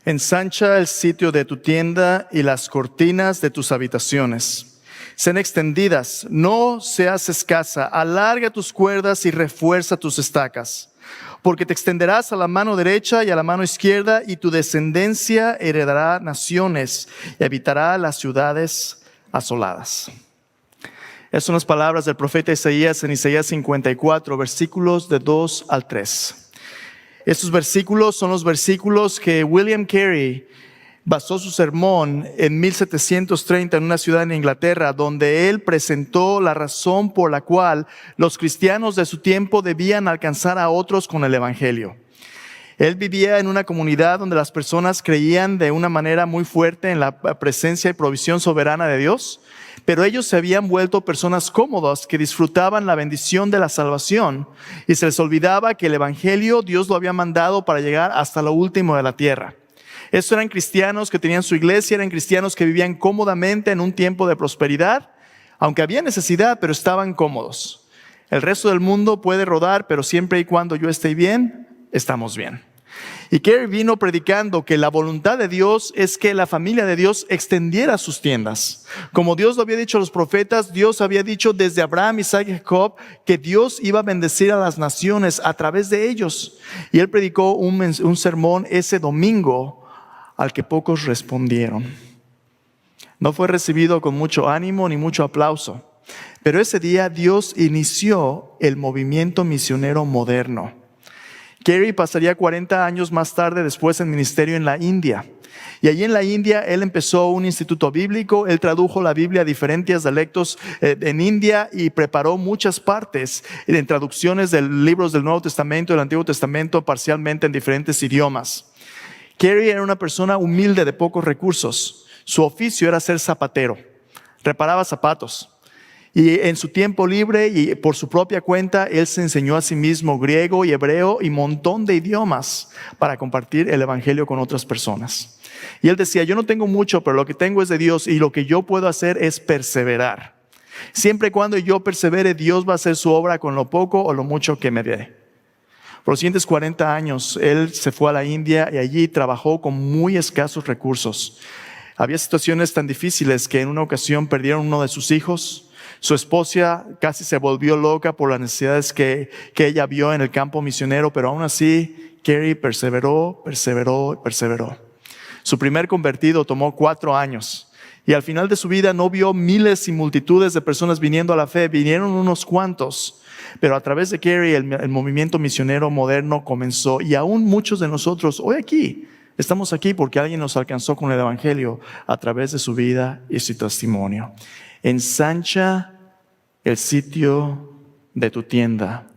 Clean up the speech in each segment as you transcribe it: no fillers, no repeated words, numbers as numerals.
Ensancha el sitio de tu tienda y las cortinas de tus habitaciones. Sean extendidas, no seas escasa. Alarga tus cuerdas y refuerza tus estacas. Porque te extenderás a la mano derecha y a la mano izquierda, y tu descendencia heredará naciones y habitará las ciudades asoladas. Estas son las palabras del profeta Isaías en Isaías 54, versículos de 2 al 3. Estos versículos son los versículos que William Carey basó su sermón en 1730 en una ciudad en Inglaterra, donde él presentó la razón por la cual los cristianos de su tiempo debían alcanzar a otros con el evangelio. Él vivía en una comunidad donde las personas creían de una manera muy fuerte en la presencia y provisión soberana de Dios, pero ellos se habían vuelto personas cómodas que disfrutaban la bendición de la salvación y se les olvidaba que el evangelio Dios lo había mandado para llegar hasta lo último de la tierra. Estos eran cristianos que tenían su iglesia, eran cristianos que vivían cómodamente en un tiempo de prosperidad, aunque había necesidad, pero estaban cómodos. El resto del mundo puede rodar, pero siempre y cuando yo esté bien, estamos bien. Y Carey vino predicando que la voluntad de Dios es que la familia de Dios extendiera sus tiendas. Como Dios lo había dicho a los profetas, Dios había dicho desde Abraham, Isaac y Jacob que Dios iba a bendecir a las naciones a través de ellos. Y él predicó un sermón ese domingo al que pocos respondieron. No fue recibido con mucho ánimo ni mucho aplauso, pero ese día Dios inició el movimiento misionero moderno. Carey pasaría 40 años más tarde después en ministerio en la India. Y allí en la India él empezó un instituto bíblico, él tradujo la Biblia a diferentes dialectos en India y preparó muchas partes en traducciones de libros del Nuevo Testamento y del Antiguo Testamento parcialmente en diferentes idiomas. Carey era una persona humilde de pocos recursos. Su oficio era ser zapatero, reparaba zapatos. Y en su tiempo libre y por su propia cuenta, él se enseñó a sí mismo griego y hebreo y un montón de idiomas para compartir el evangelio con otras personas. Y él decía, yo no tengo mucho, pero lo que tengo es de Dios y lo que yo puedo hacer es perseverar. Siempre y cuando yo persevere, Dios va a hacer su obra con lo poco o lo mucho que me dé. Por los siguientes 40 años, él se fue a la India y allí trabajó con muy escasos recursos. Había situaciones tan difíciles que en una ocasión perdieron uno de sus hijos. Su esposa casi se volvió loca por las necesidades que ella vio en el campo misionero, pero aún así, Carey perseveró. Su primer convertido tomó 4 años y al final de su vida no vio miles y multitudes de personas viniendo a la fe, vinieron unos cuantos, pero a través de Carey el movimiento misionero moderno comenzó y aún muchos de nosotros hoy estamos aquí porque alguien nos alcanzó con el evangelio a través de su vida y su testimonio. Ensancha el sitio de tu tienda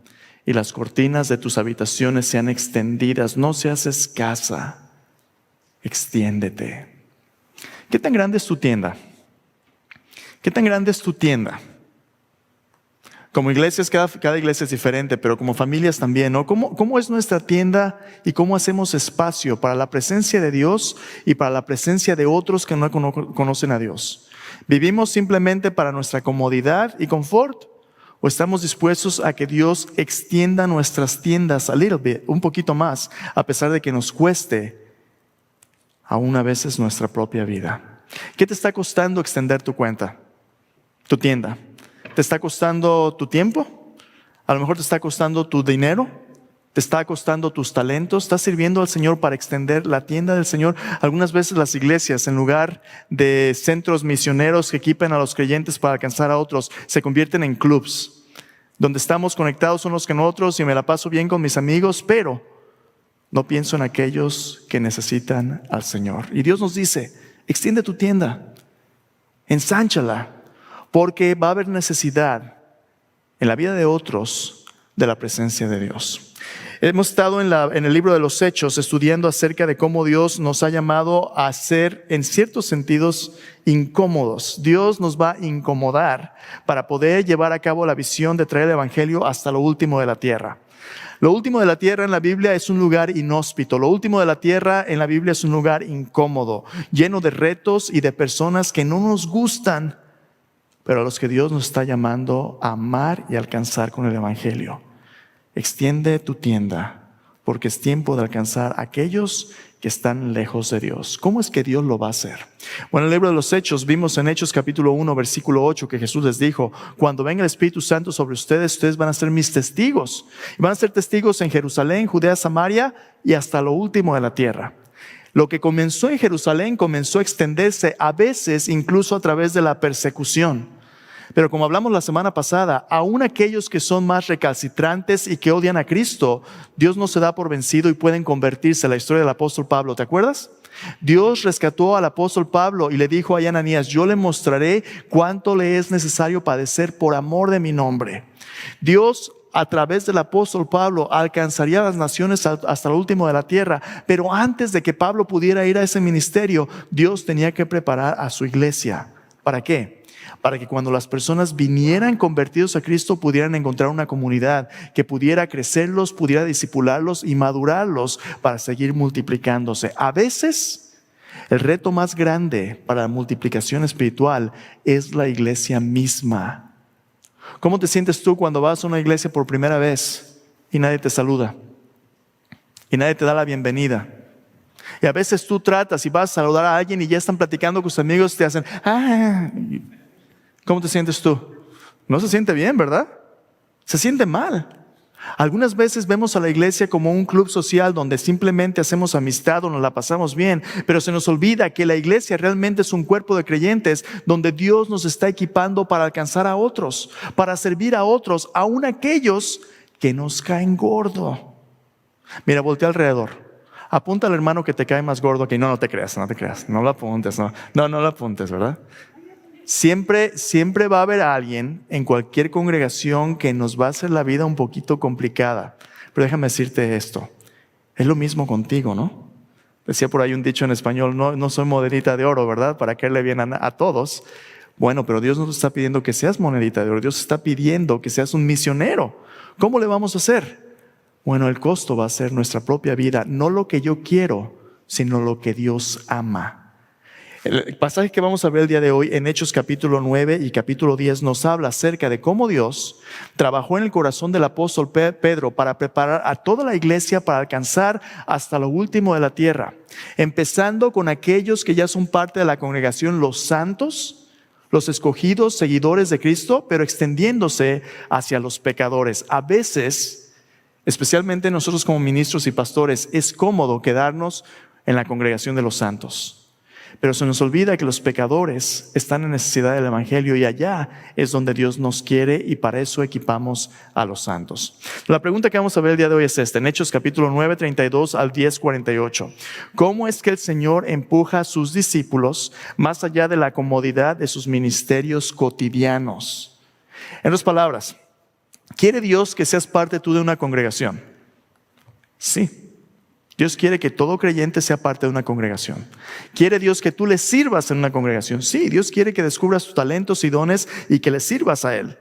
y las cortinas de tus habitaciones sean extendidas. No seas escasa, extiéndete. ¿Qué tan grande es tu tienda? ¿Qué tan grande es tu tienda? Como iglesias, cada iglesia es diferente, pero como familias también, ¿no? ¿Cómo es nuestra tienda y cómo hacemos espacio para la presencia de Dios y para la presencia de otros que no conocen a Dios? ¿Vivimos simplemente para nuestra comodidad y confort? ¿O estamos dispuestos a que Dios extienda nuestras tiendas un poquito más, a pesar de que nos cueste aún a veces nuestra propia vida? ¿Qué te está costando extender tu tienda? ¿Te está costando tu tiempo? A lo mejor te está costando tu dinero. ¿Te está costando tus talentos? ¿Estás sirviendo al Señor para extender la tienda del Señor? Algunas veces las iglesias, en lugar de centros misioneros que equipen a los creyentes para alcanzar a otros, se convierten en clubs, donde estamos conectados unos con otros y me la paso bien con mis amigos, pero no pienso en aquellos que necesitan al Señor. Y Dios nos dice, extiende tu tienda, ensánchala, porque va a haber necesidad en la vida de otros de la presencia de Dios. Hemos estado en el libro de los Hechos estudiando acerca de cómo Dios nos ha llamado a ser, en ciertos sentidos, incómodos. Dios nos va a incomodar para poder llevar a cabo la visión de traer el evangelio hasta lo último de la tierra. Lo último de la tierra en la Biblia es un lugar inhóspito. Lo último de la tierra en la Biblia es un lugar incómodo, lleno de retos y de personas que no nos gustan, pero a los que Dios nos está llamando a amar y alcanzar con el evangelio. Extiende tu tienda, porque es tiempo de alcanzar a aquellos que están lejos de Dios. ¿Cómo es que Dios lo va a hacer? Bueno, en el libro de los Hechos, vimos en Hechos capítulo 1, versículo 8, que Jesús les dijo: cuando venga el Espíritu Santo sobre ustedes, ustedes van a ser mis testigos. Y van a ser testigos en Jerusalén, Judea, Samaria y hasta lo último de la tierra. Lo que comenzó en Jerusalén comenzó a extenderse, a veces incluso a través de la persecución. Pero como hablamos la semana pasada, aún aquellos que son más recalcitrantes y que odian a Cristo, Dios no se da por vencido y pueden convertirse. La historia del apóstol Pablo, ¿te acuerdas? Dios rescató al apóstol Pablo y le dijo a Ananías: yo le mostraré cuánto le es necesario padecer por amor de mi nombre. Dios, a través del apóstol Pablo, alcanzaría a las naciones hasta lo último de la tierra. Pero antes de que Pablo pudiera ir a ese ministerio, Dios tenía que preparar a su iglesia. ¿Para qué? Para que cuando las personas vinieran convertidos a Cristo pudieran encontrar una comunidad que pudiera crecerlos, pudiera discipularlos y madurarlos para seguir multiplicándose. A veces el reto más grande para la multiplicación espiritual es la iglesia misma. ¿Cómo te sientes tú cuando vas a una iglesia por primera vez y nadie te saluda? Y nadie te da la bienvenida. Y a veces tú tratas y vas a saludar a alguien y ya están platicando con tus amigos y te hacen ¿cómo te sientes tú? No se siente bien, ¿verdad? Se siente mal. Algunas veces vemos a la iglesia como un club social donde simplemente hacemos amistad o nos la pasamos bien, pero se nos olvida que la iglesia realmente es un cuerpo de creyentes donde Dios nos está equipando para alcanzar a otros, para servir a otros, aun aquellos que nos caen gordo. Mira, voltea alrededor. Apunta al hermano que te cae más gordo que no te creas, no lo apuntes, no lo apuntes, ¿verdad? Siempre va a haber alguien en cualquier congregación que nos va a hacer la vida un poquito complicada. Pero déjame decirte esto, es lo mismo contigo, ¿no? Decía por ahí un dicho en español: no soy monedita de oro, ¿verdad? Para caerle bien a todos. Bueno, pero Dios no te está pidiendo que seas monedita de oro, Dios está pidiendo que seas un misionero. ¿Cómo le vamos a hacer? Bueno, el costo va a ser nuestra propia vida, no lo que yo quiero, sino lo que Dios ama. El pasaje que vamos a ver el día de hoy en Hechos capítulo 9 y capítulo 10 nos habla acerca de cómo Dios trabajó en el corazón del apóstol Pedro para preparar a toda la iglesia para alcanzar hasta lo último de la tierra, empezando con aquellos que ya son parte de la congregación, los santos, los escogidos, seguidores de Cristo, pero extendiéndose hacia los pecadores. A veces, especialmente nosotros como ministros y pastores, es cómodo quedarnos en la congregación de los santos. Pero se nos olvida que los pecadores están en necesidad del evangelio y allá es donde Dios nos quiere y para eso equipamos a los santos. La pregunta que vamos a ver el día de hoy es esta, en Hechos capítulo 9, 32 al 10, 48. ¿Cómo es que el Señor empuja a sus discípulos más allá de la comodidad de sus ministerios cotidianos? En otras palabras, ¿quiere Dios que seas parte tú de una congregación? Sí. Dios quiere que todo creyente sea parte de una congregación. ¿Quiere Dios que tú le sirvas en una congregación? Sí, Dios quiere que descubras tus talentos y dones y que le sirvas a Él.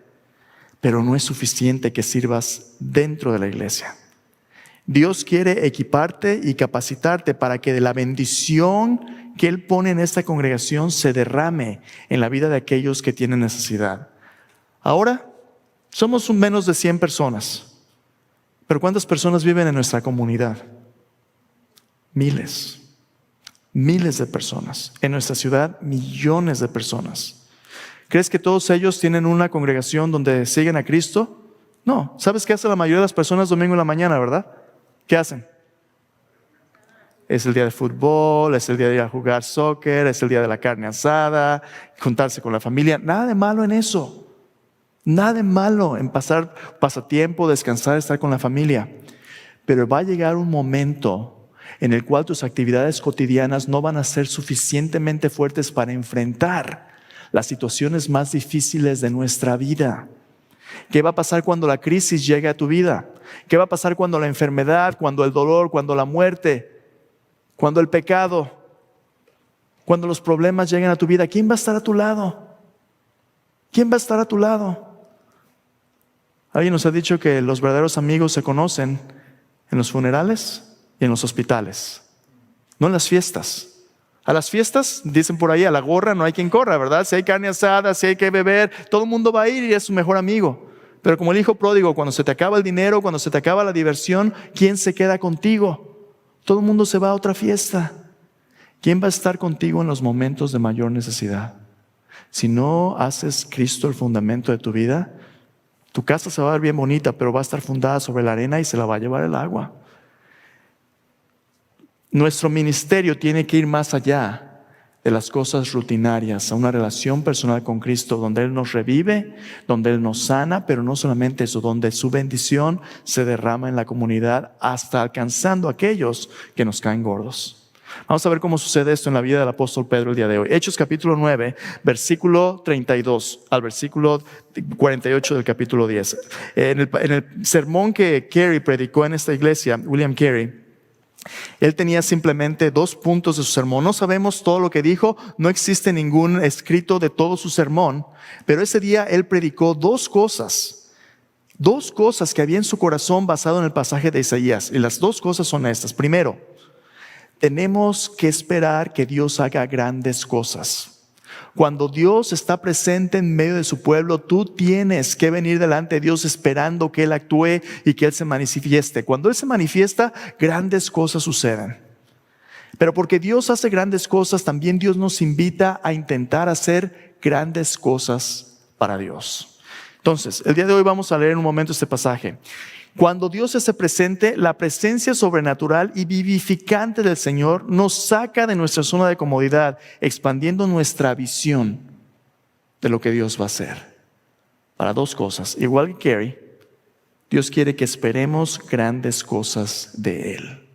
Pero no es suficiente que sirvas dentro de la iglesia. Dios quiere equiparte y capacitarte para que de la bendición que Él pone en esta congregación se derrame en la vida de aquellos que tienen necesidad. Ahora somos menos de 100 personas. Pero ¿cuántas personas viven en nuestra comunidad? Miles de personas. En nuestra ciudad, millones de personas. ¿Crees que todos ellos tienen una congregación donde siguen a Cristo? No. ¿Sabes qué hace la mayoría de las personas domingo en la mañana, verdad? ¿Qué hacen? Es el día de fútbol, es el día de ir a jugar soccer, es el día de la carne asada, juntarse con la familia. Nada de malo en eso. Nada de malo en pasar pasatiempo, descansar, estar con la familia. Pero va a llegar un momento en el cual tus actividades cotidianas no van a ser suficientemente fuertes para enfrentar las situaciones más difíciles de nuestra vida. ¿Qué va a pasar cuando la crisis llegue a tu vida? ¿Qué va a pasar cuando la enfermedad, cuando el dolor, cuando la muerte, cuando el pecado, cuando los problemas lleguen a tu vida? ¿Quién va a estar a tu lado? ¿Quién va a estar a tu lado? Alguien nos ha dicho que los verdaderos amigos se conocen en los funerales y en los hospitales, no en las fiestas. A las fiestas, dicen por ahí, a la gorra no hay quien corra, ¿verdad? Si hay carne asada, si hay que beber, todo el mundo va a ir y es su mejor amigo. Pero como el hijo pródigo, cuando se te acaba el dinero, cuando se te acaba la diversión, ¿quién se queda contigo? Todo el mundo se va a otra fiesta. ¿Quién va a estar contigo en los momentos de mayor necesidad? Si no haces Cristo el fundamento de tu vida, tu casa se va a ver bien bonita, pero va a estar fundada sobre la arena y se la va a llevar el agua. Nuestro ministerio tiene que ir más allá de las cosas rutinarias, a una relación personal con Cristo, donde Él nos revive, donde Él nos sana, pero no solamente eso, donde su bendición se derrama en la comunidad hasta alcanzando a aquellos que nos caen gordos. Vamos a ver cómo sucede esto en la vida del apóstol Pedro el día de hoy. Hechos capítulo 9, versículo 32 al versículo 48 del capítulo 10. En el sermón que Carey predicó en esta iglesia, William Carey, él tenía simplemente 2 puntos de su sermón. No sabemos todo lo que dijo, no existe ningún escrito de todo su sermón, pero ese día él predicó 2 cosas que había en su corazón basado en el pasaje de Isaías. Y las 2 cosas son estas. Primero, tenemos que esperar que Dios haga grandes cosas. Cuando Dios está presente en medio de su pueblo, tú tienes que venir delante de Dios esperando que Él actúe y que Él se manifieste. Cuando Él se manifiesta, grandes cosas suceden. Pero porque Dios hace grandes cosas, también Dios nos invita a intentar hacer grandes cosas para Dios. Entonces, el día de hoy vamos a leer en un momento este pasaje. Cuando Dios se hace presente, la presencia sobrenatural y vivificante del Señor nos saca de nuestra zona de comodidad, expandiendo nuestra visión de lo que Dios va a hacer. Para 2 cosas. Igual que Carey, Dios quiere que esperemos grandes cosas de Él.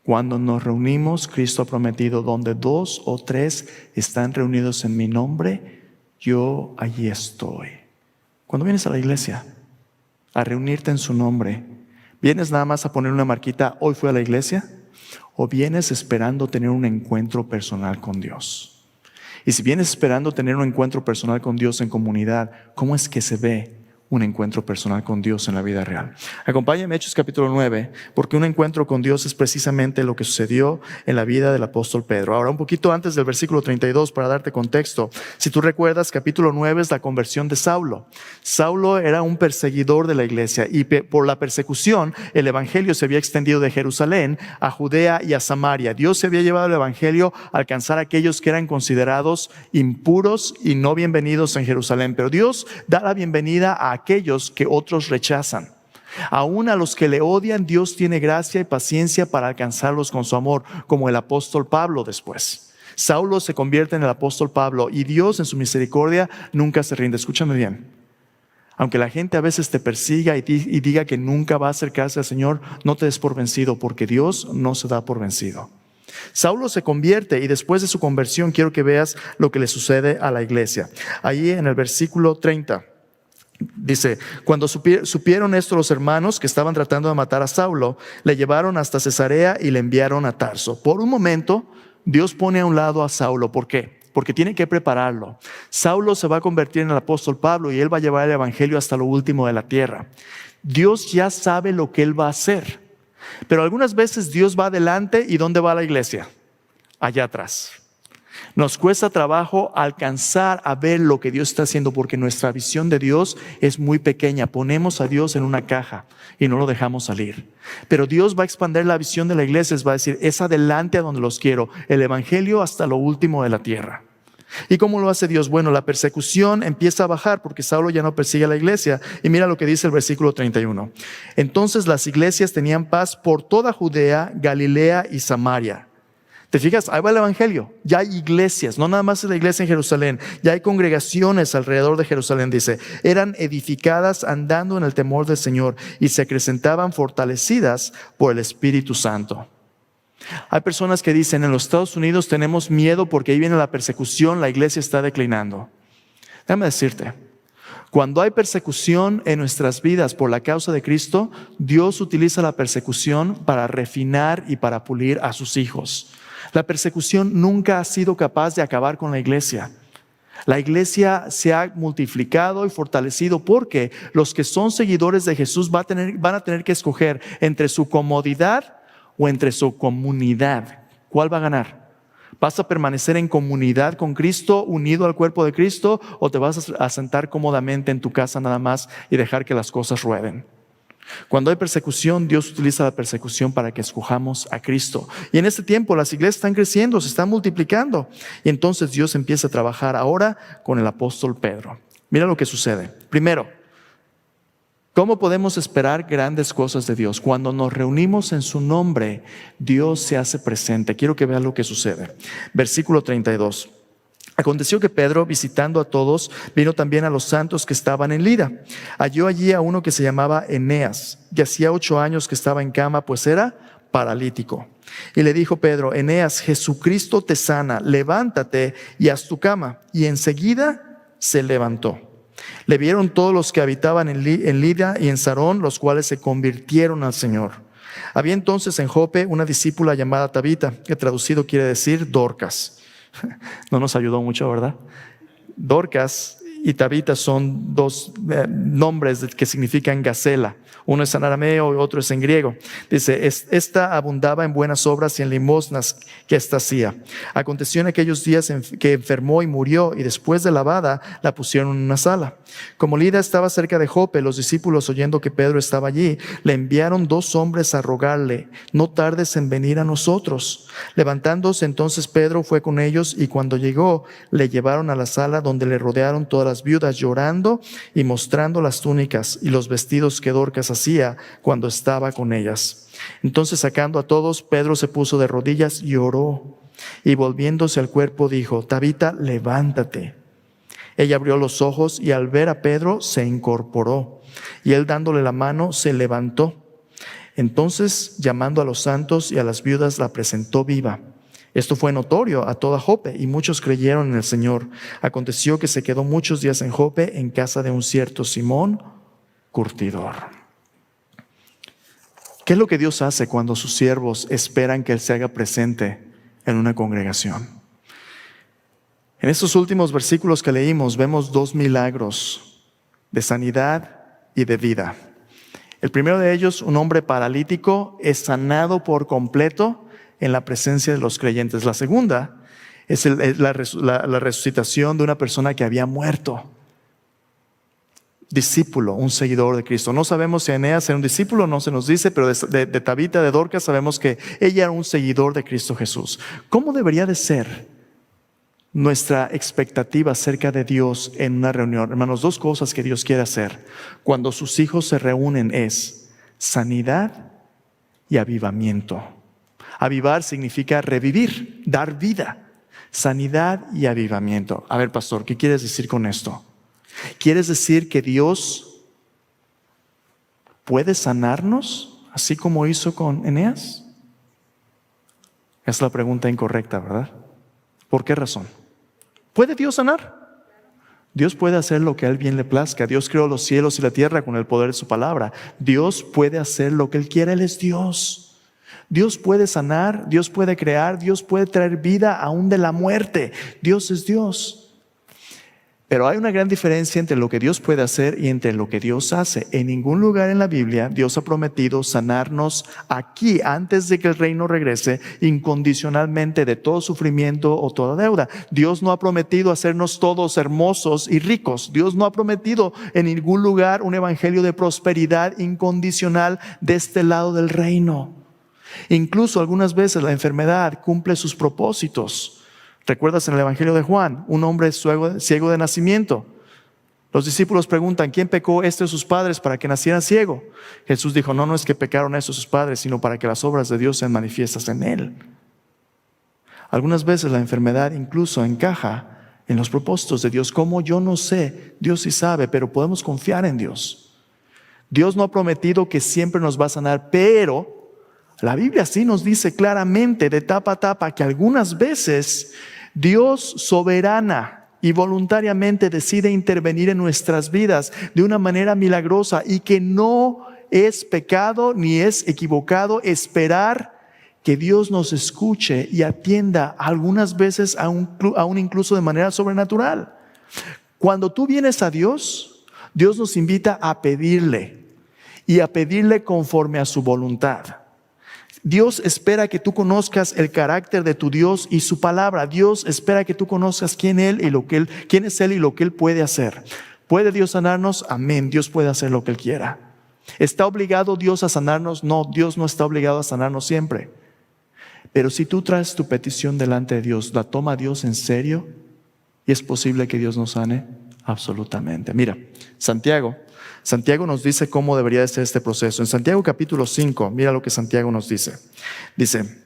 Cuando nos reunimos, Cristo ha prometido, donde 2 o 3 están reunidos en mi nombre, yo allí estoy. Cuando vienes a la iglesia a reunirte en su nombre, ¿vienes nada más a poner una marquita, hoy fui a la iglesia? ¿O vienes esperando tener un encuentro personal con Dios? Y si vienes esperando tener un encuentro personal con Dios en comunidad, ¿cómo es que se ve un encuentro personal con Dios en la vida real? Acompáñame a Hechos capítulo 9, porque un encuentro con Dios es precisamente lo que sucedió en la vida del apóstol Pedro. Ahora, un poquito antes del versículo 32, para darte contexto. Si tú recuerdas, capítulo 9 es la conversión de Saulo. Saulo era un perseguidor de la iglesia y por la persecución, el evangelio se había extendido de Jerusalén a Judea y a Samaria. Dios se había llevado el evangelio a alcanzar a aquellos que eran considerados impuros y no bienvenidos en Jerusalén. Pero Dios da la bienvenida a aquellos que otros rechazan. Aún a los que le odian, Dios tiene gracia y paciencia para alcanzarlos con su amor, como el apóstol Pablo después. Saulo se convierte en el apóstol Pablo y Dios en su misericordia nunca se rinde. Escúchame bien. Aunque la gente a veces te persiga y diga que nunca va a acercarse al Señor, no te des por vencido, porque Dios no se da por vencido. Saulo se convierte y después de su conversión quiero que veas lo que le sucede a la iglesia. Ahí en el versículo 30. Dice, cuando supieron esto los hermanos que estaban tratando de matar a Saulo, le llevaron hasta Cesarea y le enviaron a Tarso. Por un momento, Dios pone a un lado a Saulo. ¿Por qué? Porque tiene que prepararlo. Saulo se va a convertir en el apóstol Pablo y él va a llevar el evangelio hasta lo último de la tierra. Dios ya sabe lo que él va a hacer. Pero algunas veces Dios va adelante y ¿dónde va la iglesia? Allá atrás. Nos cuesta trabajo alcanzar a ver lo que Dios está haciendo porque nuestra visión de Dios es muy pequeña. Ponemos a Dios en una caja y no lo dejamos salir. Pero Dios va a expandir la visión de la iglesia, va a decir, es adelante a donde los quiero, el evangelio hasta lo último de la tierra. ¿Y cómo lo hace Dios? Bueno, la persecución empieza a bajar porque Saulo ya no persigue a la iglesia. Y mira lo que dice el versículo 31. Entonces las iglesias tenían paz por toda Judea, Galilea y Samaria. ¿Te fijas? Ahí va el evangelio. Ya hay iglesias, no nada más es la iglesia en Jerusalén. Ya hay congregaciones alrededor de Jerusalén, dice. Eran edificadas andando en el temor del Señor y se acrecentaban fortalecidas por el Espíritu Santo. Hay personas que dicen, en los Estados Unidos tenemos miedo porque ahí viene la persecución, la iglesia está declinando. Déjame decirte, cuando hay persecución en nuestras vidas por la causa de Cristo, Dios utiliza la persecución para refinar y para pulir a sus hijos. La persecución nunca ha sido capaz de acabar con la iglesia. La iglesia se ha multiplicado y fortalecido porque los que son seguidores de Jesús van a tener que escoger entre su comodidad o entre su comunidad. ¿Cuál va a ganar? ¿Vas a permanecer en comunidad con Cristo, unido al cuerpo de Cristo, o te vas a sentar cómodamente en tu casa nada más y dejar que las cosas rueden? Cuando hay persecución, Dios utiliza la persecución para que escojamos a Cristo. Y en este tiempo las iglesias están creciendo, se están multiplicando. Y entonces Dios empieza a trabajar ahora con el apóstol Pedro. Mira lo que sucede. Primero, ¿cómo podemos esperar grandes cosas de Dios? Cuando nos reunimos en su nombre, Dios se hace presente. Quiero que vean lo que sucede. Versículo 32. Aconteció que Pedro, visitando a todos, vino también a los santos que estaban en Lida. Halló allí a uno que se llamaba Eneas, que hacía 8 años que estaba en cama, pues era paralítico. Y le dijo Pedro: Eneas, Jesucristo te sana, levántate y haz tu cama. Y enseguida se levantó. Le vieron todos los que habitaban en Lida y en Sarón, los cuales se convirtieron al Señor. Había entonces en Jope una discípula llamada Tabita, que traducido quiere decir Dorcas. No nos ayudó mucho, ¿verdad? Dorcas y Tabita son dos nombres que significan gacela. Uno es en arameo y otro es en griego. Dice, esta abundaba en buenas obras y en limosnas que ésta hacía. Aconteció en aquellos días que enfermó y murió, y después de lavada la pusieron en una sala. Como Lida estaba cerca de Jope, los discípulos, oyendo que Pedro estaba allí, le enviaron 2 hombres a rogarle: no tardes en venir a nosotros. Levantándose entonces Pedro fue con ellos, y cuando llegó le llevaron a la sala, donde le rodearon todas las viudas llorando y mostrando las túnicas y los vestidos que Dorcas hacía cuando estaba con ellas. Entonces, sacando a todos, Pedro se puso de rodillas y oró, y volviéndose al cuerpo dijo: Tabita, levántate. Ella abrió los ojos y al ver a Pedro se incorporó, y él, dándole la mano, se levantó. Entonces, llamando a los santos y a las viudas, la presentó viva. Esto fue notorio a toda Jope, y muchos creyeron en el Señor. Aconteció que se quedó muchos días en Jope, en casa de un cierto Simón, curtidor. ¿Qué es lo que Dios hace cuando sus siervos esperan que Él se haga presente en una congregación? En estos últimos versículos que leímos vemos 2 milagros de sanidad y de vida. El primero de ellos, un hombre paralítico es sanado por completo en la presencia de los creyentes. La segunda es la resucitación de una persona que había muerto. Discípulo, un seguidor de Cristo. No sabemos si Eneas era un discípulo, no se nos dice, pero de Tabita, de Dorcas, sabemos que ella era un seguidor de Cristo Jesús. ¿Cómo debería de ser nuestra expectativa acerca de Dios en una reunión? Hermanos, 2 cosas que Dios quiere hacer cuando sus hijos se reúnen es sanidad y avivamiento. Avivar significa revivir, dar vida. Sanidad y avivamiento. A ver, pastor, ¿qué quieres decir con esto? ¿Quieres decir que Dios puede sanarnos así como hizo con Eneas? Es la pregunta incorrecta, ¿verdad? ¿Por qué razón? ¿Puede Dios sanar? Dios puede hacer lo que a Él bien le plazca. Dios creó los cielos y la tierra con el poder de su palabra. Dios puede hacer lo que Él quiera. Él es Dios. Dios puede sanar, Dios puede crear, Dios puede traer vida aún de la muerte. Dios es Dios. Pero hay una gran diferencia entre lo que Dios puede hacer y entre lo que Dios hace. En ningún lugar en la Biblia Dios ha prometido sanarnos aquí antes de que el reino regrese incondicionalmente de todo sufrimiento o toda deuda. Dios no ha prometido hacernos todos hermosos y ricos. Dios no ha prometido en ningún lugar un evangelio de prosperidad incondicional de este lado del reino. Incluso algunas veces la enfermedad cumple sus propósitos. ¿Recuerdas en el Evangelio de Juan? Un hombre ciego de nacimiento. Los discípulos preguntan: ¿quién pecó, este o sus padres, para que naciera ciego? Jesús dijo: no es que pecaron estos sus padres, sino para que las obras de Dios sean manifiestas en él. Algunas veces la enfermedad incluso encaja en los propósitos de Dios. ¿Cómo? Yo no sé. Dios sí sabe, pero podemos confiar en Dios. Dios no ha prometido que siempre nos va a sanar, pero la Biblia sí nos dice claramente, de tapa a tapa, que algunas veces Dios soberana y voluntariamente decide intervenir en nuestras vidas de una manera milagrosa, y que no es pecado ni es equivocado esperar que Dios nos escuche y atienda, algunas veces aún incluso de manera sobrenatural. Cuando tú vienes a Dios, Dios nos invita a pedirle, y a pedirle conforme a su voluntad. Dios espera que tú conozcas el carácter de tu Dios y su palabra. Dios espera que tú conozcas quién es Él y lo que Él puede hacer. ¿Puede Dios sanarnos? Amén. Dios puede hacer lo que Él quiera. ¿Está obligado Dios a sanarnos? No, Dios no está obligado a sanarnos siempre. Pero si tú traes tu petición delante de Dios, ¿la toma Dios en serio? ¿Y es posible que Dios nos sane? Absolutamente. Mira, Santiago nos dice cómo debería de ser este proceso. En Santiago capítulo 5, mira lo que Santiago nos dice. Dice,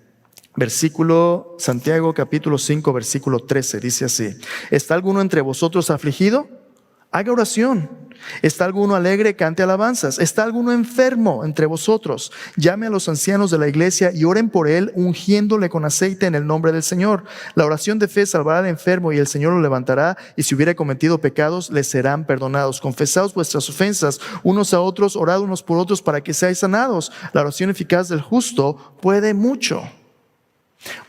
Santiago capítulo 5, versículo 13, dice así: ¿está alguno entre vosotros afligido? Haga oración. ¿Está alguno alegre? Cante alabanzas. ¿Está alguno enfermo entre vosotros? Llame a los ancianos de la iglesia y oren por él, ungiéndole con aceite en el nombre del Señor. La oración de fe salvará al enfermo y el Señor lo levantará, y si hubiera cometido pecados, le serán perdonados. Confesaos vuestras ofensas unos a otros, orad unos por otros para que seáis sanados. La oración eficaz del justo puede mucho.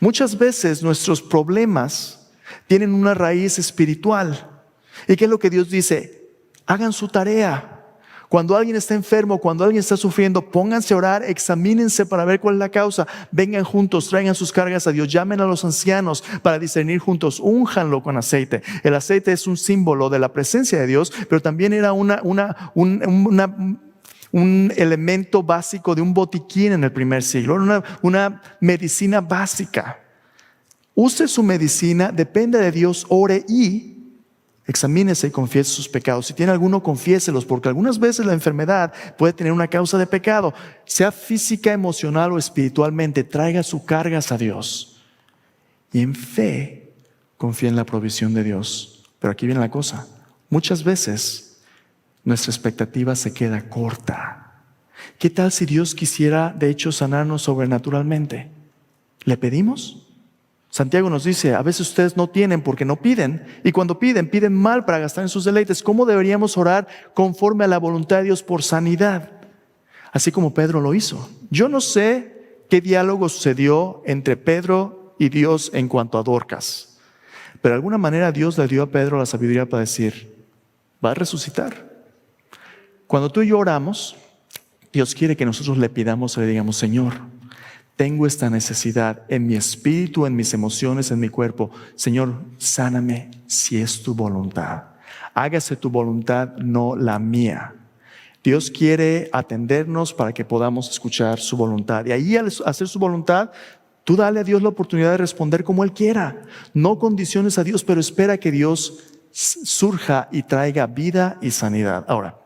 Muchas veces nuestros problemas tienen una raíz espiritual. ¿Y qué es lo que Dios dice? Hagan su tarea. Cuando alguien está enfermo, cuando alguien está sufriendo, pónganse a orar, examínense para ver cuál es la causa. Vengan juntos, traigan sus cargas a Dios, llamen a los ancianos para discernir juntos, únjanlo con aceite. El aceite es un símbolo de la presencia de Dios, pero también era un elemento básico de un botiquín en el primer siglo, una medicina básica. Use su medicina, depende de Dios, ore y examínese y confiese sus pecados. Si tiene alguno, confiéselos, porque algunas veces la enfermedad puede tener una causa de pecado, sea física, emocional o espiritualmente. Traiga sus cargas a Dios y en fe confíe en la provisión de Dios. Pero aquí viene la cosa: muchas veces nuestra expectativa se queda corta. ¿Qué tal si Dios quisiera de hecho sanarnos sobrenaturalmente? ¿Le pedimos? Santiago nos dice, a veces ustedes no tienen porque no piden, y cuando piden mal para gastar en sus deleites. ¿Cómo deberíamos orar? Conforme a la voluntad de Dios por sanidad, así como Pedro lo hizo. Yo no sé qué diálogo sucedió entre Pedro y Dios en cuanto a Dorcas, pero de alguna manera Dios le dio a Pedro la sabiduría para decir, va a resucitar. Cuando tú y yo oramos, Dios quiere que nosotros le pidamos y le digamos, Señor, tengo esta necesidad en mi espíritu, en mis emociones, en mi cuerpo. Señor, sáname si es tu voluntad. Hágase tu voluntad, no la mía. Dios quiere atendernos para que podamos escuchar su voluntad. Y ahí, al hacer su voluntad, tú dale a Dios la oportunidad de responder como Él quiera. No condiciones a Dios, pero espera que Dios surja y traiga vida y sanidad. Ahora,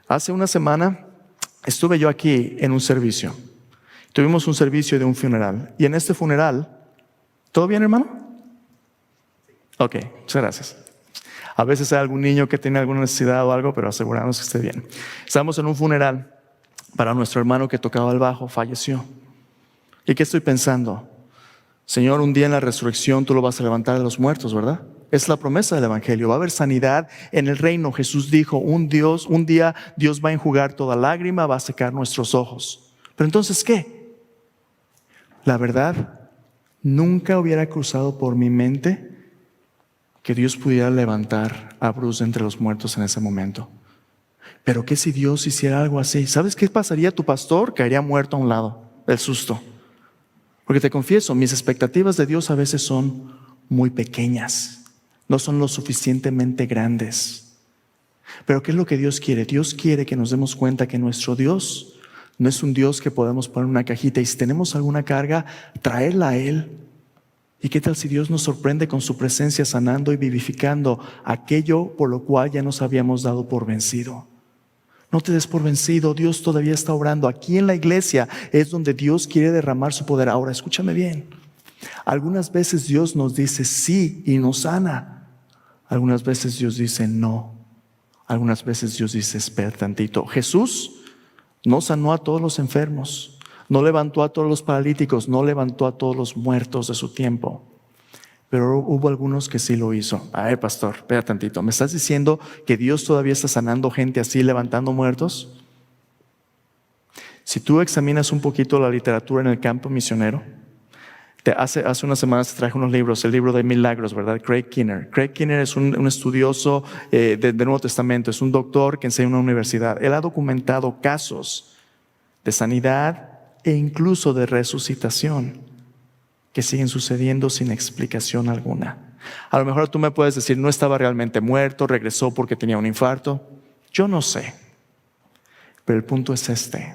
hace una semana estuve yo aquí en un servicio. Tuvimos un servicio de un funeral. Y en este funeral, ¿todo bien, hermano? Ok, muchas gracias. A veces hay algún niño que tiene alguna necesidad o algo, pero aseguramos que esté bien. Estamos en un funeral para nuestro hermano que tocaba el bajo, falleció. ¿Y qué estoy pensando? Señor, un día en la resurrección tú lo vas a levantar de los muertos, ¿verdad? Es la promesa del evangelio. Va a haber sanidad en el reino. Jesús dijo, un día Dios va a enjugar toda lágrima, va a secar nuestros ojos. Pero entonces, ¿qué? La verdad, nunca hubiera cruzado por mi mente que Dios pudiera levantar a Bruce entre los muertos en ese momento. Pero ¿qué si Dios hiciera algo así? ¿Sabes qué pasaría? Tu pastor caería muerto a un lado del susto. Porque te confieso, mis expectativas de Dios a veces son muy pequeñas, no son lo suficientemente grandes. Pero ¿qué es lo que Dios quiere? Dios quiere que nos demos cuenta que nuestro Dios no es un Dios que podemos poner en una cajita y si tenemos alguna carga, traerla a Él. ¿Y qué tal si Dios nos sorprende con su presencia sanando y vivificando aquello por lo cual ya nos habíamos dado por vencido? No te des por vencido, Dios todavía está obrando. Aquí en la iglesia es donde Dios quiere derramar su poder. Ahora, escúchame bien. Algunas veces Dios nos dice sí y nos sana. Algunas veces Dios dice no. Algunas veces Dios dice espera tantito. Jesús no sanó a todos los enfermos, no levantó a todos los paralíticos, no levantó a todos los muertos de su tiempo. Pero hubo algunos que sí lo hizo. A ver, pastor, espera tantito. ¿Me estás diciendo que Dios todavía está sanando gente así, levantando muertos? Si tú examinas un poquito la literatura en el campo misionero, hace unas semanas te traje unos libros, el libro de Milagros, ¿verdad? Craig Keener. Craig Keener es un estudioso del Nuevo Testamento, es un doctor que enseña en una universidad. Él ha documentado casos de sanidad e incluso de resucitación que siguen sucediendo sin explicación alguna. A lo mejor tú me puedes decir, no estaba realmente muerto, regresó porque tenía un infarto. Yo no sé. Pero el punto es este: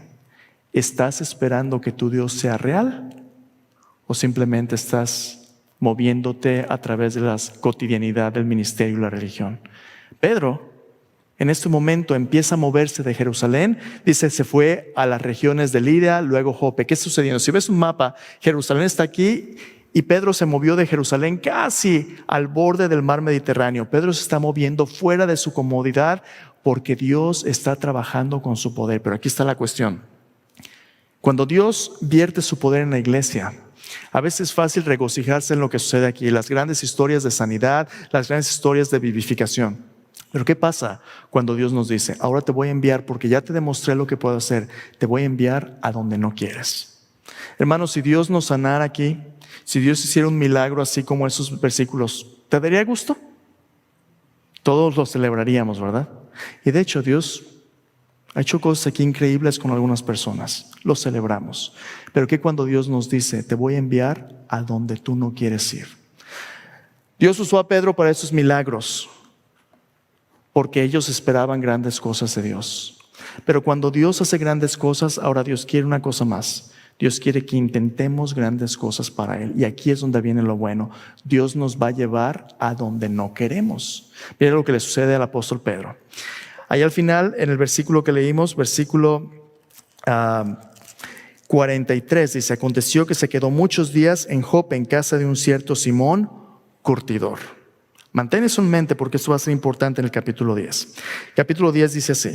¿estás esperando que tu Dios sea real? ¿O simplemente estás moviéndote a través de la cotidianidad del ministerio y la religión? Pedro, en este momento, empieza a moverse de Jerusalén. Dice, se fue a las regiones de Lidia, luego Jope. ¿Qué está sucediendo? Si ves un mapa, Jerusalén está aquí y Pedro se movió de Jerusalén casi al borde del mar Mediterráneo. Pedro se está moviendo fuera de su comodidad porque Dios está trabajando con su poder. Pero aquí está la cuestión. Cuando Dios vierte su poder en la iglesia, a veces es fácil regocijarse en lo que sucede aquí, las grandes historias de sanidad, las grandes historias de vivificación. Pero ¿qué pasa cuando Dios nos dice, ahora te voy a enviar porque ya te demostré lo que puedo hacer, te voy a enviar a donde no quieres? Hermanos, si Dios nos sanara aquí, si Dios hiciera un milagro así como esos versículos, ¿te daría gusto? Todos lo celebraríamos, ¿verdad? Y de hecho Dios ha hecho cosas aquí increíbles con algunas personas, lo celebramos. Pero ¿qué cuando Dios nos dice, te voy a enviar a donde tú no quieres ir? Dios usó a Pedro para esos milagros, porque ellos esperaban grandes cosas de Dios. Pero cuando Dios hace grandes cosas, ahora Dios quiere una cosa más. Dios quiere que intentemos grandes cosas para Él. Y aquí es donde viene lo bueno. Dios nos va a llevar a donde no queremos. Mira lo que le sucede al apóstol Pedro. Ahí al final, en el versículo que leímos, versículo 43, dice, aconteció que se quedó muchos días en Jope, en casa de un cierto Simón, curtidor. Mantén eso en mente porque esto va a ser importante en el capítulo 10. Capítulo 10 dice así: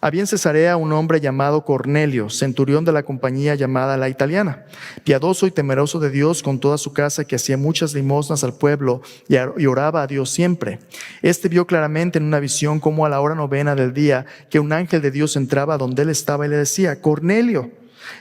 había en Cesarea un hombre llamado Cornelio, centurión de la compañía llamada La Italiana, piadoso y temeroso de Dios con toda su casa, que hacía muchas limosnas al pueblo y oraba a Dios siempre. Este vio claramente en una visión cómo a la hora 9 del día que un ángel de Dios entraba donde él estaba y le decía, Cornelio.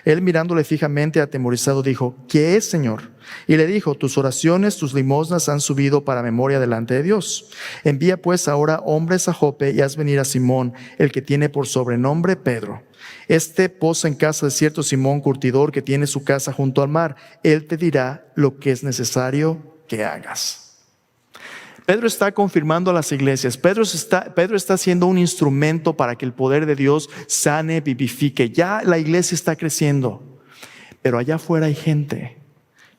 Él, mirándole fijamente, atemorizado, dijo, ¿qué es, Señor? Y le dijo, tus oraciones, tus limosnas han subido para memoria delante de Dios. Envía pues ahora hombres a Jope y haz venir a Simón, el que tiene por sobrenombre Pedro. Este posa en casa de cierto Simón curtidor, que tiene su casa junto al mar. Él te dirá lo que es necesario que hagas. Pedro está confirmando a las iglesias. Pedro está siendo un instrumento para que el poder de Dios sane, vivifique. Ya la iglesia está creciendo, pero allá afuera hay gente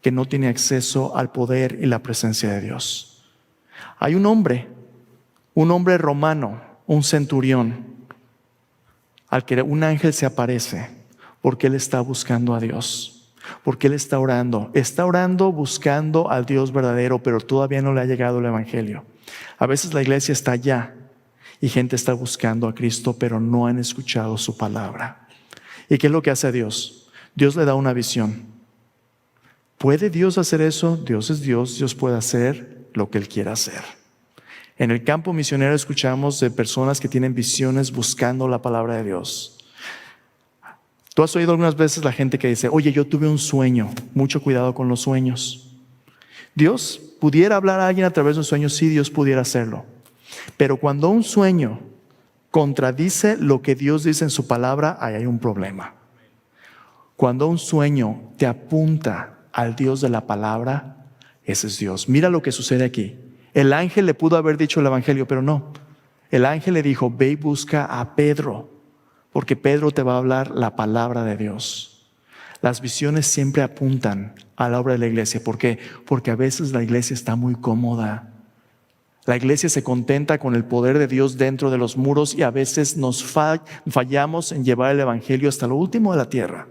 que no tiene acceso al poder y la presencia de Dios. Hay un hombre romano, un centurión, al que un ángel se aparece porque él está buscando a Dios. Porque él está orando buscando al Dios verdadero, pero todavía no le ha llegado el evangelio. A veces la iglesia está allá y gente está buscando a Cristo, pero no han escuchado su palabra. ¿Y qué es lo que hace Dios? Dios le da una visión. ¿Puede Dios hacer eso? Dios es Dios, Dios puede hacer lo que Él quiera hacer. En el campo misionero escuchamos de personas que tienen visiones buscando la palabra de Dios. Tú has oído algunas veces la gente que dice, oye, yo tuve un sueño. Mucho cuidado con los sueños. Dios pudiera hablar a alguien a través de un sueño, sí, Dios pudiera hacerlo. Pero cuando un sueño contradice lo que Dios dice en su palabra, ahí hay un problema. Cuando un sueño te apunta al Dios de la palabra, ese es Dios. Mira lo que sucede aquí. El ángel le pudo haber dicho el evangelio, pero no. El ángel le dijo, ve y busca a Pedro, porque Pedro te va a hablar la palabra de Dios. Las visiones siempre apuntan a la obra de la iglesia. ¿Por qué? Porque a veces la iglesia está muy cómoda. La iglesia se contenta con el poder de Dios dentro de los muros y a veces nos fallamos en llevar el evangelio hasta lo último de la tierra.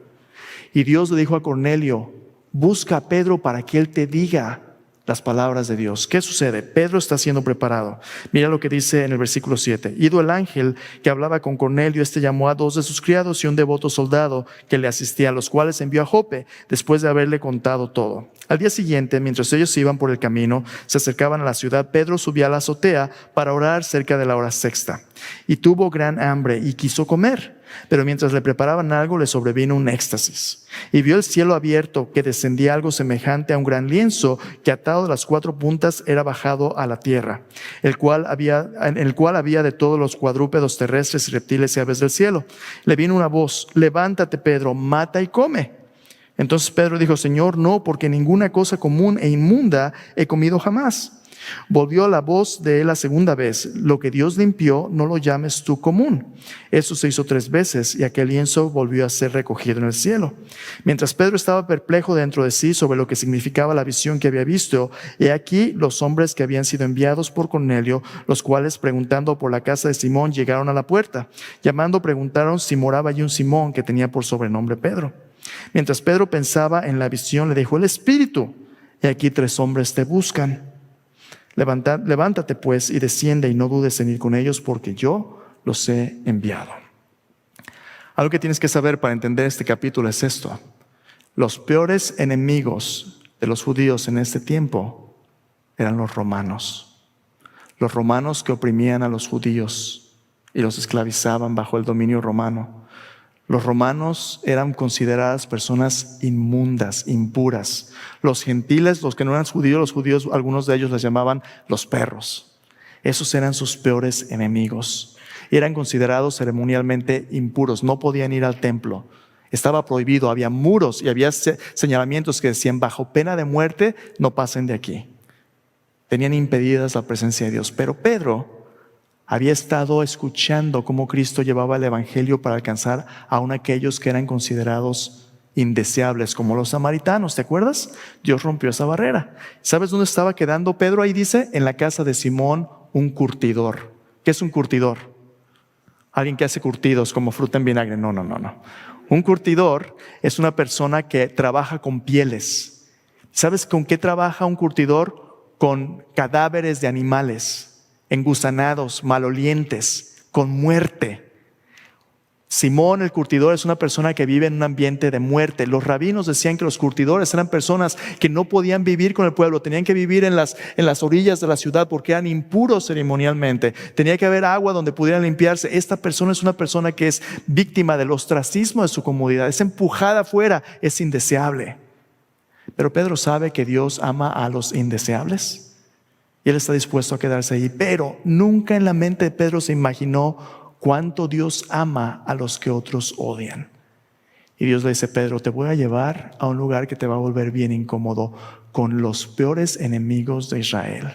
Y Dios le dijo a Cornelio, busca a Pedro para que él te diga las palabras de Dios. ¿Qué sucede? Pedro está siendo preparado. Mira lo que dice en el versículo 7. Ido el ángel que hablaba con Cornelio, llamó a 2 de sus criados y un devoto soldado que le asistía, a los cuales envió a Jope después de haberle contado todo. Al día siguiente, mientras ellos iban por el camino, se acercaban a la ciudad, Pedro subía a la azotea para orar cerca de la hora sexta. Y tuvo gran hambre y quiso comer. Pero mientras le preparaban algo, le sobrevino un éxtasis. Y vio el cielo abierto, que descendía algo semejante a un gran lienzo, que atado de las 4 puntas era bajado a la tierra, en el cual había de todos los cuadrúpedos terrestres y reptiles y aves del cielo. Le vino una voz, levántate Pedro, mata y come. Entonces Pedro dijo, Señor, no, porque ninguna cosa común e inmunda he comido jamás. Volvió la voz de él la segunda vez: lo que Dios limpió, no lo llames tú común. Eso se hizo 3 veces, y aquel lienzo volvió a ser recogido en el cielo. Mientras Pedro estaba perplejo dentro de sí sobre lo que significaba la visión que había visto, he aquí los hombres que habían sido enviados por Cornelio, los cuales, preguntando por la casa de Simón, llegaron a la puerta. Llamando, preguntaron si moraba allí un Simón, que tenía por sobrenombre Pedro. Mientras Pedro pensaba en la visión, le dijo el Espíritu: he aquí 3 hombres te buscan. Levántate pues y desciende, y no dudes en ir con ellos, porque yo los he enviado. Algo que tienes que saber para entender este capítulo es esto: los peores enemigos de los judíos en este tiempo eran los romanos. Los romanos que oprimían a los judíos y los esclavizaban bajo el dominio romano. Los romanos eran consideradas personas inmundas, impuras. Los gentiles, los que no eran judíos, los judíos, algunos de ellos les llamaban los perros. Esos eran sus peores enemigos. Eran considerados ceremonialmente impuros, no podían ir al templo. Estaba prohibido, había muros y había señalamientos que decían: bajo pena de muerte, no pasen de aquí. Tenían impedidas la presencia de Dios. Pero Pedro había estado escuchando cómo Cristo llevaba el evangelio para alcanzar aún aquellos que eran considerados indeseables, como los samaritanos. ¿Te acuerdas? Dios rompió esa barrera. ¿Sabes dónde estaba quedando Pedro? Ahí dice: en la casa de Simón, un curtidor. ¿Qué es un curtidor? Alguien que hace curtidos como fruta en vinagre. No. Un curtidor es una persona que trabaja con pieles. ¿Sabes con qué trabaja un curtidor? Con cadáveres de animales, engusanados, malolientes, con muerte. Simón el curtidor es una persona que vive en un ambiente de muerte. Los rabinos decían que los curtidores eran personas que no podían vivir con el pueblo, tenían que vivir en las orillas de la ciudad porque eran impuros ceremonialmente. Tenía que haber agua donde pudieran limpiarse. Esta persona es una persona que es víctima del ostracismo de su comunidad, es empujada afuera, es indeseable. Pero Pedro sabe que Dios ama a los indeseables. Y él está dispuesto a quedarse ahí. Pero nunca en la mente de Pedro se imaginó cuánto Dios ama a los que otros odian. Y Dios le dice: Pedro, te voy a llevar a un lugar que te va a volver bien incómodo, con los peores enemigos de Israel.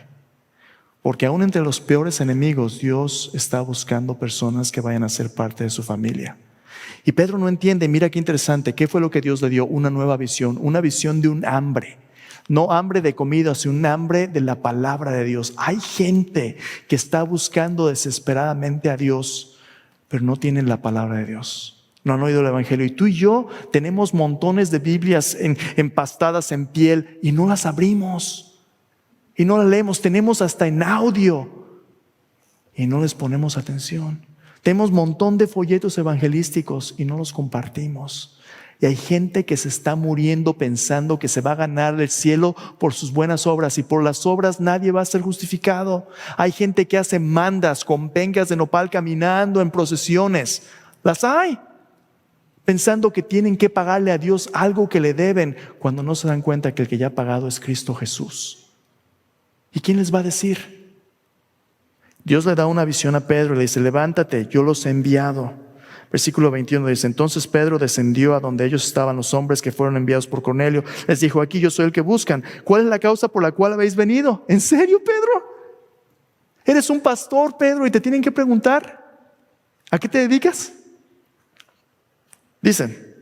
Porque aún entre los peores enemigos, Dios está buscando personas que vayan a ser parte de su familia. Y Pedro no entiende. Mira qué interesante. ¿Qué fue lo que Dios le dio? Una nueva visión. Una visión de un hambre. No hambre de comida, sino un hambre de la palabra de Dios. Hay gente que está buscando desesperadamente a Dios, pero no tienen la palabra de Dios. No han oído el evangelio. Y tú y yo tenemos montones de Biblias empastadas en piel y no las abrimos. Y no las leemos. Tenemos hasta en audio y no les ponemos atención. Tenemos un montón de folletos evangelísticos y no los compartimos. Y hay gente que se está muriendo pensando que se va a ganar el cielo por sus buenas obras, y por las obras nadie va a ser justificado. Hay gente que hace mandas con pencas de nopal caminando en procesiones. Las hay. Pensando que tienen que pagarle a Dios algo que le deben, cuando no se dan cuenta que el que ya ha pagado es Cristo Jesús. ¿Y quién les va a decir? Dios le da una visión a Pedro y le dice: levántate, yo los he enviado. Versículo 21 dice: entonces Pedro descendió a donde ellos estaban, los hombres que fueron enviados por Cornelio. Les dijo: aquí yo soy el que buscan. ¿Cuál es la causa por la cual habéis venido? ¿En serio, Pedro? Eres un pastor, Pedro, y te tienen que preguntar: ¿a qué te dedicas? Dicen: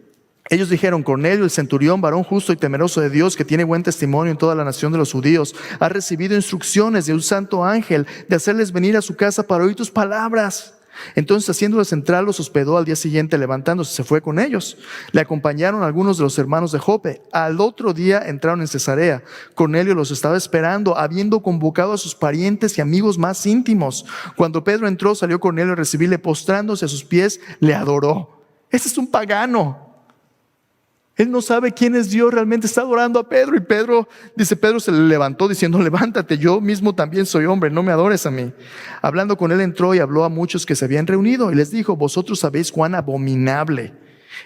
ellos dijeron: Cornelio, el centurión, varón justo y temeroso de Dios, que tiene buen testimonio en toda la nación de los judíos, ha recibido instrucciones de un santo ángel de hacerles venir a su casa para oír tus palabras. Entonces, haciéndoles entrar, los hospedó. Al día siguiente, levantándose, se fue con ellos. Le acompañaron algunos de los hermanos de Jope. Al otro día entraron en Cesarea. Cornelio los estaba esperando, habiendo convocado a sus parientes y amigos más íntimos. Cuando Pedro entró, salió Cornelio a recibirle, postrándose a sus pies, le adoró. Este es un pagano. Él no sabe quién es Dios, realmente está adorando a Pedro. Y Pedro se le levantó diciendo: levántate, yo mismo también soy hombre, no me adores a mí. Hablando con él, entró y habló a muchos que se habían reunido y les dijo: vosotros sabéis cuán abominable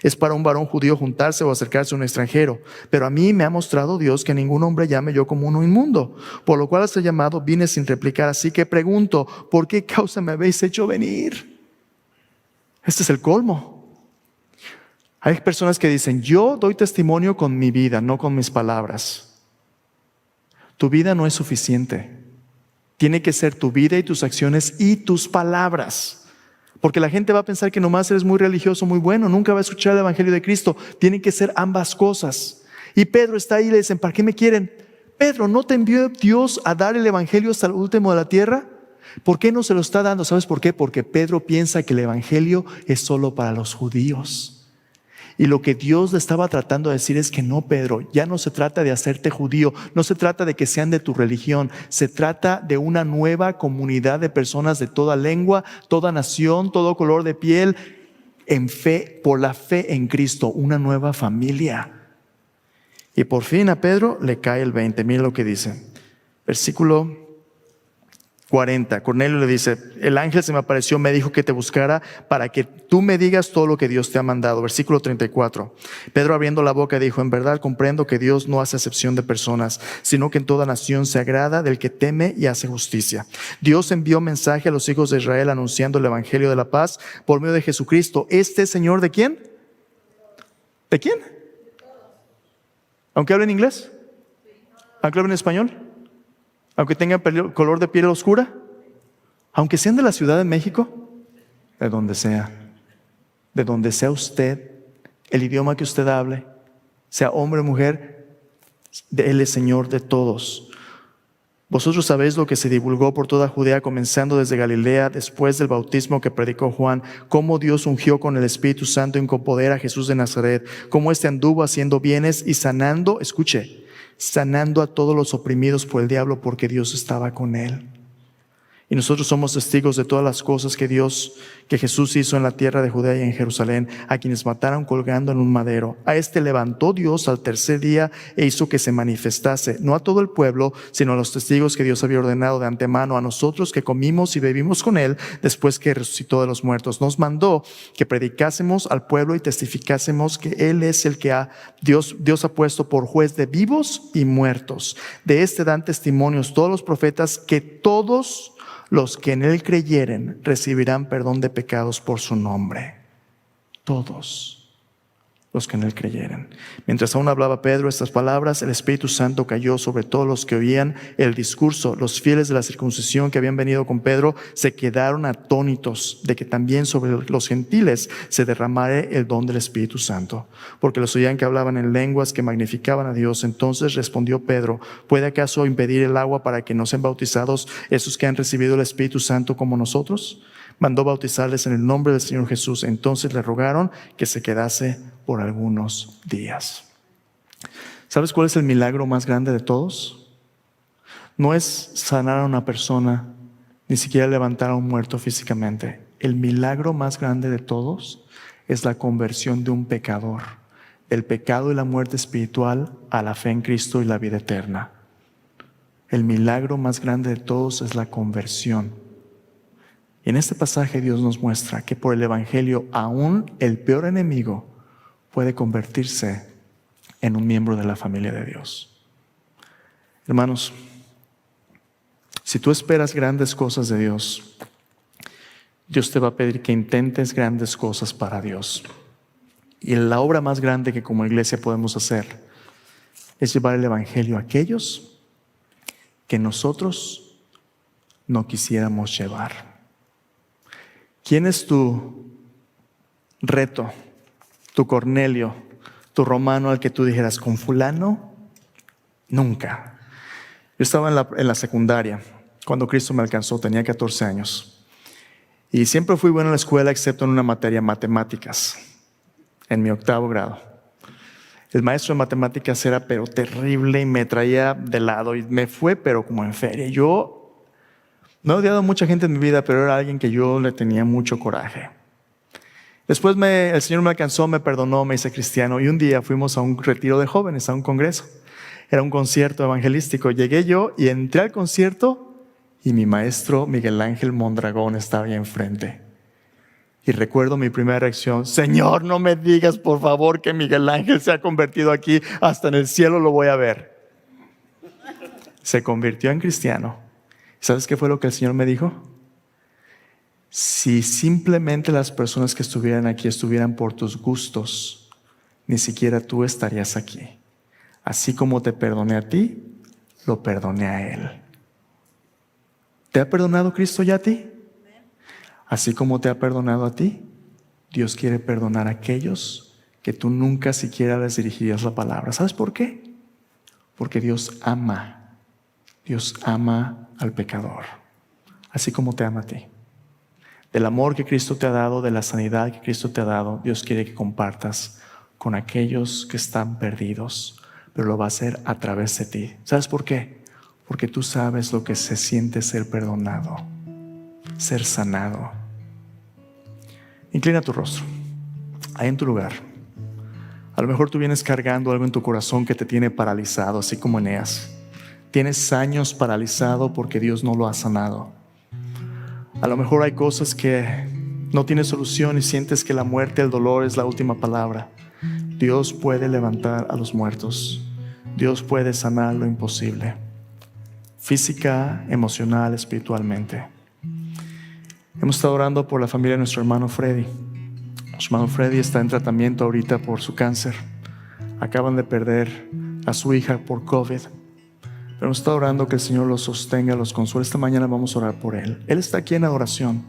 es para un varón judío juntarse o acercarse a un extranjero, pero a mí me ha mostrado Dios que ningún hombre llame yo como uno inmundo, por lo cual al ser llamado vine sin replicar. Así que pregunto: ¿por qué causa me habéis hecho venir? Este es el colmo. Hay personas que dicen: yo doy testimonio con mi vida, no con mis palabras. Tu vida no es suficiente. Tiene que ser tu vida y tus acciones y tus palabras. Porque la gente va a pensar que nomás eres muy religioso, muy bueno, nunca va a escuchar el evangelio de Cristo. Tienen que ser ambas cosas. Y Pedro está ahí y le dicen, ¿para qué me quieren? Pedro, ¿no te envió Dios a dar el evangelio hasta el último de la tierra? ¿Por qué no se lo está dando? ¿Sabes por qué? Porque Pedro piensa que el evangelio es solo para los judíos. Y lo que Dios le estaba tratando de decir es que no, Pedro, ya no se trata de hacerte judío, no se trata de que sean de tu religión, se trata de una nueva comunidad de personas de toda lengua, toda nación, todo color de piel, en fe, por la fe en Cristo, una nueva familia. Y por fin a Pedro le cae el 20. Miren lo que dice. Versículo 40. Cornelio le dice, el ángel se me apareció, me dijo que te buscara para que tú me digas todo lo que Dios te ha mandado. Versículo 34. Pedro abriendo la boca dijo, en verdad comprendo que Dios no hace acepción de personas, sino que en toda nación se agrada del que teme y hace justicia. Dios envió mensaje a los hijos de Israel anunciando el evangelio de la paz por medio de Jesucristo. ¿Este Señor de quién? ¿De quién? ¿Aunque hablen inglés? ¿Aunque hablen español? ¿Aunque tengan color de piel oscura? ¿Aunque sean de la Ciudad de México? De donde sea usted, el idioma que usted hable, sea hombre o mujer, Él es Señor de todos. Vosotros sabéis lo que se divulgó por toda Judea, comenzando desde Galilea, después del bautismo que predicó Juan, cómo Dios ungió con el Espíritu Santo y con poder a Jesús de Nazaret, cómo éste anduvo haciendo bienes y sanando, escuche, sanando a todos los oprimidos por el diablo, porque Dios estaba con él. Y nosotros somos testigos de todas las cosas que Jesús hizo en la tierra de Judea y en Jerusalén, a quienes mataron colgando en un madero. A este levantó Dios al tercer día e hizo que se manifestase, no a todo el pueblo, sino a los testigos que Dios había ordenado de antemano, a nosotros que comimos y bebimos con él después que resucitó de los muertos. Nos mandó que predicásemos al pueblo y testificásemos que él es el que Dios ha puesto por juez de vivos y muertos. De este dan testimonios todos los profetas, que todos los que en él creyeren recibirán perdón de pecados por su nombre. Todos los que en él creyeren. Mientras aún hablaba Pedro estas palabras, el Espíritu Santo cayó sobre todos los que oían el discurso. Los fieles de la circuncisión que habían venido con Pedro se quedaron atónitos de que también sobre los gentiles se derramara el don del Espíritu Santo, porque los oían que hablaban en lenguas que magnificaban a Dios. Entonces respondió Pedro, ¿puede acaso impedir el agua para que no sean bautizados esos que han recibido el Espíritu Santo como nosotros? Mandó bautizarles en el nombre del Señor Jesús. Entonces le rogaron que se quedase por algunos días. ¿Sabes cuál es el milagro más grande de todos? No es sanar a una persona, ni siquiera levantar a un muerto físicamente. El milagro más grande de todos es la conversión de un pecador, del pecado y la muerte espiritual a la fe en Cristo y la vida eterna. El milagro más grande de todos es la conversión. Y en este pasaje Dios nos muestra que por el evangelio aún el peor enemigo puede convertirse en un miembro de la familia de Dios. Hermanos, si tú esperas grandes cosas de Dios, Dios te va a pedir que intentes grandes cosas para Dios. Y la obra más grande que como iglesia podemos hacer es llevar el evangelio a aquellos que nosotros no quisiéramos llevar. ¿Quién es tu reto, tu Cornelio, tu Romano al que tú dijeras, con fulano? Nunca. Yo estaba en la secundaria cuando Cristo me alcanzó, tenía 14 años. Y siempre fui bueno en la escuela, excepto en una materia, matemáticas, en mi 8º grado. El maestro de matemáticas era pero terrible y me traía de lado y me fue pero como en feria. Yo no he odiado a mucha gente en mi vida, pero era alguien que yo le tenía mucho coraje. Después el Señor me alcanzó, me perdonó, me hice cristiano y un día fuimos a un retiro de jóvenes, a un congreso. Era un concierto evangelístico. Llegué yo y entré al concierto y mi maestro Miguel Ángel Mondragón estaba ahí enfrente. Y recuerdo mi primera reacción, Señor, no me digas por favor que Miguel Ángel se ha convertido aquí, hasta en el cielo lo voy a ver. Se convirtió en cristiano. ¿Sabes qué fue lo que el Señor me dijo? Si simplemente las personas que estuvieran aquí estuvieran por tus gustos, ni siquiera tú estarías aquí. Así como te perdoné a ti, lo perdoné a él. ¿Te ha perdonado Cristo ya a ti? Así como te ha perdonado a ti, Dios quiere perdonar a aquellos que tú nunca siquiera les dirigirías la palabra. ¿Sabes por qué? Porque Dios ama al pecador, así como te ama a ti. Del amor que Cristo te ha dado, de la sanidad que Cristo te ha dado, Dios quiere que compartas con aquellos que están perdidos, pero lo va a hacer a través de ti. ¿Sabes por qué? Porque tú sabes lo que se siente ser perdonado, ser sanado. Inclina tu rostro, ahí en tu lugar. A lo mejor tú vienes cargando algo en tu corazón que te tiene paralizado, así como Eneas. Tienes años paralizado porque Dios no lo ha sanado. A lo mejor hay cosas que no tienes solución y sientes que la muerte, el dolor es la última palabra. Dios puede levantar a los muertos. Dios puede sanar lo imposible, física, emocional, espiritualmente. Hemos estado orando por la familia de nuestro hermano Freddy. Nuestro hermano Freddy está en tratamiento ahorita por su cáncer. Acaban de perder a su hija por COVID. Pero hemos estado orando que el Señor los sostenga, los consuele. Esta mañana vamos a orar por él. Él está aquí en adoración.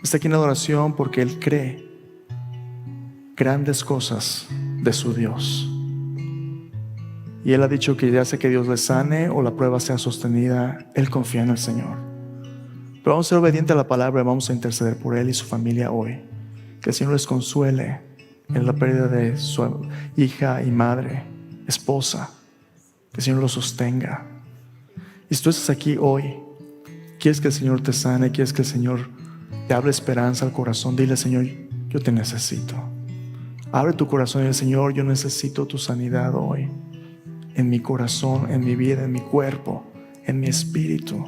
Está aquí en adoración porque él cree grandes cosas de su Dios. Y él ha dicho que ya sea que Dios le sane o la prueba sea sostenida, él confía en el Señor. Pero vamos a ser obedientes a la palabra y vamos a interceder por él y su familia hoy. Que el Señor les consuele en la pérdida de su hija y madre, esposa. Que el Señor los sostenga. Y si tú estás aquí hoy, quieres que el Señor te sane, quieres que el Señor te abra esperanza al corazón, dile: Señor, yo te necesito. Abre tu corazón y dile: Señor, yo necesito tu sanidad hoy. En mi corazón, en mi vida, en mi cuerpo, en mi espíritu.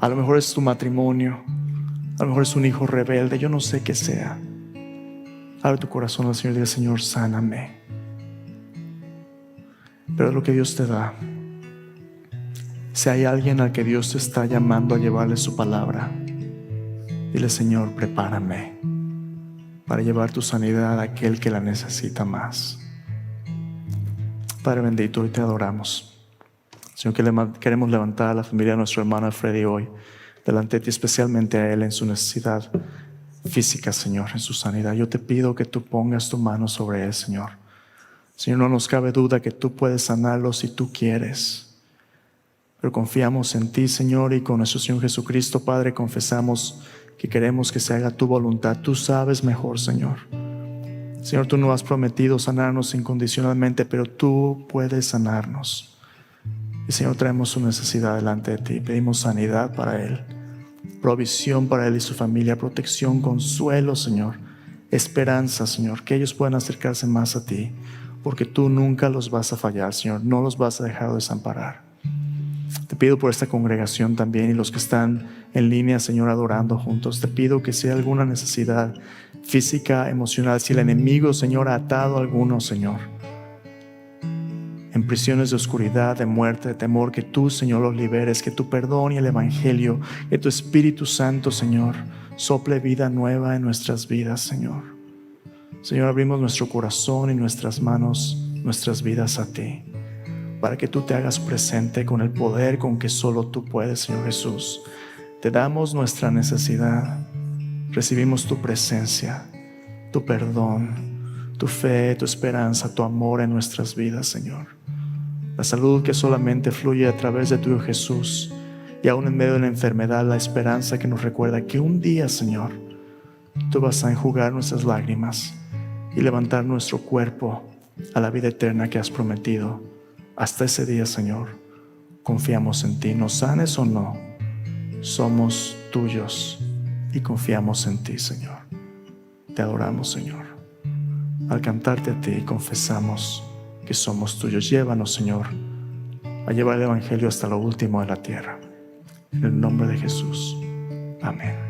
A lo mejor es tu matrimonio, a lo mejor es un hijo rebelde, yo no sé qué sea. Abre tu corazón al Señor y dile: Señor, sáname. Pero es lo que Dios te da. Si hay alguien al que Dios te está llamando a llevarle su palabra, dile: Señor, prepárame para llevar tu sanidad a aquel que la necesita más. Padre bendito, hoy te adoramos. Señor, que queremos levantar a la familia de nuestro hermano Freddy hoy delante de ti, especialmente a él en su necesidad física, Señor, en su sanidad. Yo te pido que tú pongas tu mano sobre él, Señor. Señor, no nos cabe duda que tú puedes sanarlo si tú quieres. Pero confiamos en ti, Señor, y con nuestro Señor Jesucristo, Padre, confesamos que queremos que se haga tu voluntad. Tú sabes mejor, Señor. Señor, tú no has prometido sanarnos incondicionalmente, pero tú puedes sanarnos. Y Señor, traemos su necesidad delante de ti. Pedimos sanidad para él, provisión para él y su familia, protección, consuelo, Señor, esperanza, Señor, que ellos puedan acercarse más a ti, porque tú nunca los vas a fallar, Señor, no los vas a dejar desamparar. Te pido por esta congregación también y los que están en línea, Señor, adorando juntos. Te pido que si hay alguna necesidad física, emocional, si el enemigo, Señor, ha atado a alguno, Señor, en prisiones de oscuridad, de muerte, de temor, que tú, Señor, los liberes, que tu perdón y el evangelio, que tu Espíritu Santo, Señor, sople vida nueva en nuestras vidas, Señor. Señor, abrimos nuestro corazón y nuestras manos, nuestras vidas a ti, para que tú te hagas presente con el poder con que solo tú puedes, Señor Jesús. Te damos nuestra necesidad, recibimos tu presencia, tu perdón, tu fe, tu esperanza, tu amor en nuestras vidas, Señor. La salud que solamente fluye a través de tu Hijo Jesús, y aún en medio de la enfermedad, la esperanza que nos recuerda que un día, Señor, tú vas a enjugar nuestras lágrimas y levantar nuestro cuerpo a la vida eterna que has prometido. Hasta ese día, Señor, confiamos en ti. Nos sanes o no, somos tuyos y confiamos en ti, Señor. Te adoramos, Señor. Al cantarte a ti, confesamos que somos tuyos. Llévanos, Señor, a llevar el evangelio hasta lo último de la tierra. En el nombre de Jesús. Amén.